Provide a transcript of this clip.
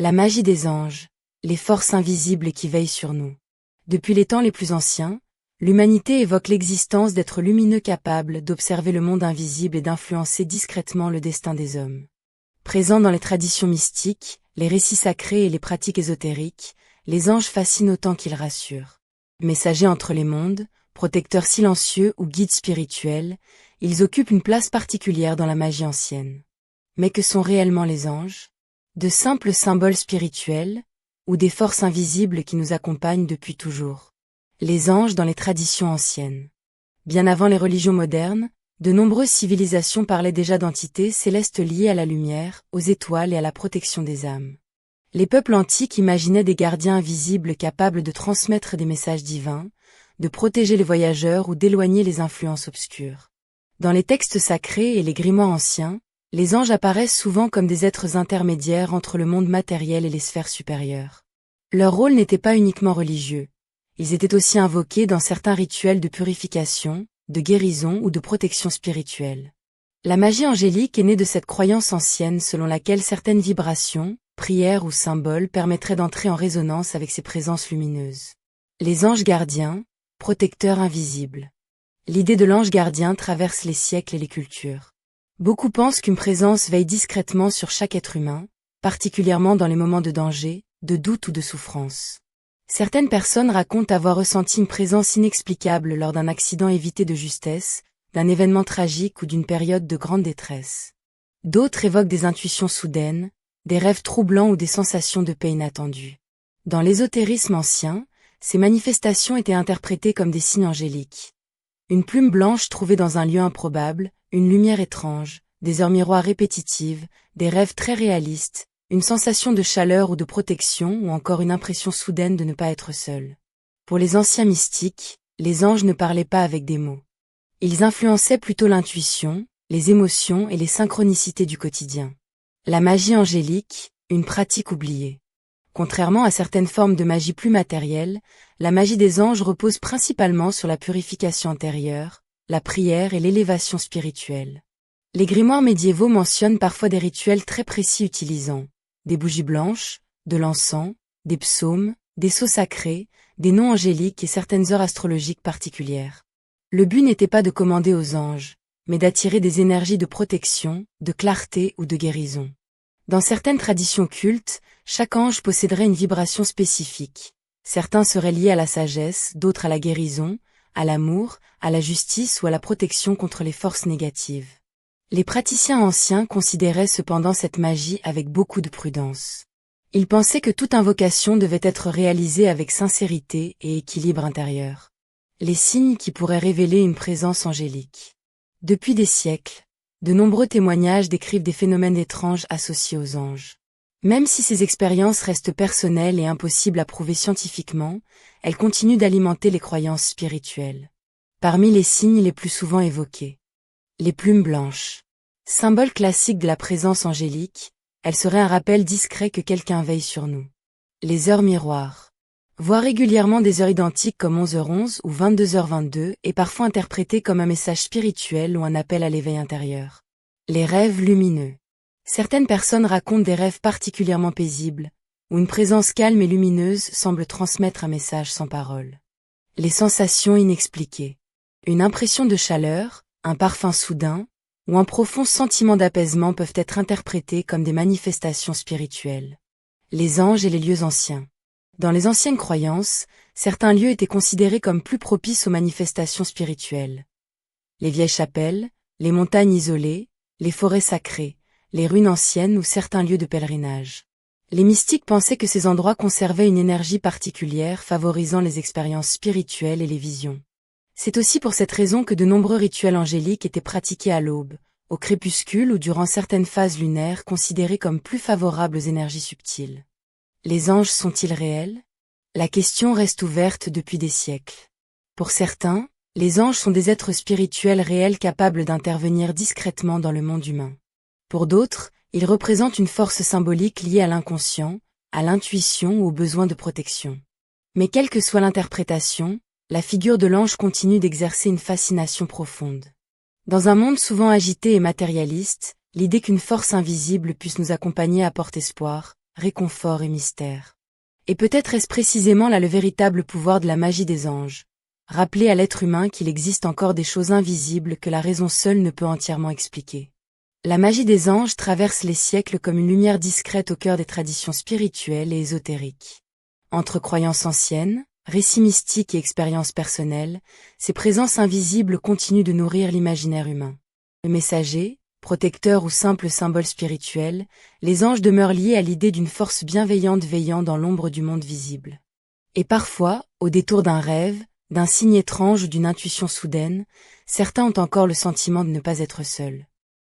La magie des anges, les forces invisibles qui veillent sur nous. Depuis les temps les plus anciens, l'humanité évoque l'existence d'êtres lumineux capables d'observer le monde invisible et d'influencer discrètement le destin des hommes. Présents dans les traditions mystiques, les récits sacrés et les pratiques ésotériques, les anges fascinent autant qu'ils rassurent. Messagers entre les mondes, protecteurs silencieux ou guides spirituels, ils occupent une place particulière dans la magie ancienne. Mais que sont réellement les anges ? De simples symboles spirituels, ou des forces invisibles qui nous accompagnent depuis toujours. Les anges dans les traditions anciennes. Bien avant les religions modernes, de nombreuses civilisations parlaient déjà d'entités célestes liées à la lumière, aux étoiles et à la protection des âmes. Les peuples antiques imaginaient des gardiens invisibles capables de transmettre des messages divins, de protéger les voyageurs ou d'éloigner les influences obscures. Dans les textes sacrés et les grimoires anciens, les anges apparaissent souvent comme des êtres intermédiaires entre le monde matériel et les sphères supérieures. Leur rôle n'était pas uniquement religieux. Ils étaient aussi invoqués dans certains rituels de purification, de guérison ou de protection spirituelle. La magie angélique est née de cette croyance ancienne selon laquelle certaines vibrations, prières ou symboles permettraient d'entrer en résonance avec ces présences lumineuses. Les anges gardiens, protecteurs invisibles. L'idée de l'ange gardien traverse les siècles et les cultures. Beaucoup pensent qu'une présence veille discrètement sur chaque être humain, particulièrement dans les moments de danger, de doute ou de souffrance. Certaines personnes racontent avoir ressenti une présence inexplicable lors d'un accident évité de justesse, d'un événement tragique ou d'une période de grande détresse. D'autres évoquent des intuitions soudaines, des rêves troublants ou des sensations de paix inattendues. Dans l'ésotérisme ancien, ces manifestations étaient interprétées comme des signes angéliques. Une plume blanche trouvée dans un lieu improbable, une lumière étrange, des heures miroirs répétitives, des rêves très réalistes, une sensation de chaleur ou de protection ou encore une impression soudaine de ne pas être seul. Pour les anciens mystiques, les anges ne parlaient pas avec des mots. Ils influençaient plutôt l'intuition, les émotions et les synchronicités du quotidien. La magie angélique, une pratique oubliée. Contrairement à certaines formes de magie plus matérielle, la magie des anges repose principalement sur la purification intérieure, la prière et l'élévation spirituelle. Les grimoires médiévaux mentionnent parfois des rituels très précis utilisant des bougies blanches, de l'encens, des psaumes, des sceaux sacrés, des noms angéliques et certaines heures astrologiques particulières. Le but n'était pas de commander aux anges, mais d'attirer des énergies de protection, de clarté ou de guérison. Dans certaines traditions cultes, chaque ange posséderait une vibration spécifique. Certains seraient liés à la sagesse, d'autres à la guérison, à l'amour, à la justice ou à la protection contre les forces négatives. Les praticiens anciens considéraient cependant cette magie avec beaucoup de prudence. Ils pensaient que toute invocation devait être réalisée avec sincérité et équilibre intérieur. Les signes qui pourraient révéler une présence angélique. Depuis des siècles, de nombreux témoignages décrivent des phénomènes étranges associés aux anges. Même si ces expériences restent personnelles et impossibles à prouver scientifiquement, elles continuent d'alimenter les croyances spirituelles. Parmi les signes les plus souvent évoqués. Les plumes blanches. Symbole classique de la présence angélique, elles seraient un rappel discret que quelqu'un veille sur nous. Les heures miroirs. Voir régulièrement des heures identiques comme 11h11 ou 22h22 est parfois interprété comme un message spirituel ou un appel à l'éveil intérieur. Les rêves lumineux. Certaines personnes racontent des rêves particulièrement paisibles, où une présence calme et lumineuse semble transmettre un message sans parole. Les sensations inexpliquées. Une impression de chaleur, un parfum soudain, ou un profond sentiment d'apaisement peuvent être interprétés comme des manifestations spirituelles. Les anges et les lieux anciens. Dans les anciennes croyances, certains lieux étaient considérés comme plus propices aux manifestations spirituelles. Les vieilles chapelles, les montagnes isolées, les forêts sacrées, les ruines anciennes ou certains lieux de pèlerinage. Les mystiques pensaient que ces endroits conservaient une énergie particulière favorisant les expériences spirituelles et les visions. C'est aussi pour cette raison que de nombreux rituels angéliques étaient pratiqués à l'aube, au crépuscule ou durant certaines phases lunaires considérées comme plus favorables aux énergies subtiles. Les anges sont-ils réels ? La question reste ouverte depuis des siècles. Pour certains, les anges sont des êtres spirituels réels capables d'intervenir discrètement dans le monde humain. Pour d'autres, ils représentent une force symbolique liée à l'inconscient, à l'intuition ou au besoin de protection. Mais quelle que soit l'interprétation, la figure de l'ange continue d'exercer une fascination profonde. Dans un monde souvent agité et matérialiste, l'idée qu'une force invisible puisse nous accompagner apporte espoir, réconfort et mystère. Et peut-être est-ce précisément là le véritable pouvoir de la magie des anges. Rappeler à l'être humain qu'il existe encore des choses invisibles que la raison seule ne peut entièrement expliquer. La magie des anges traverse les siècles comme une lumière discrète au cœur des traditions spirituelles et ésotériques. Entre croyances anciennes, récits mystiques et expériences personnelles, ces présences invisibles continuent de nourrir l'imaginaire humain. Le messager, protecteur ou simple symbole spirituel, les anges demeurent liés à l'idée d'une force bienveillante veillant dans l'ombre du monde visible. Et parfois, au détour d'un rêve, d'un signe étrange ou d'une intuition soudaine, certains ont encore le sentiment de ne pas être seuls.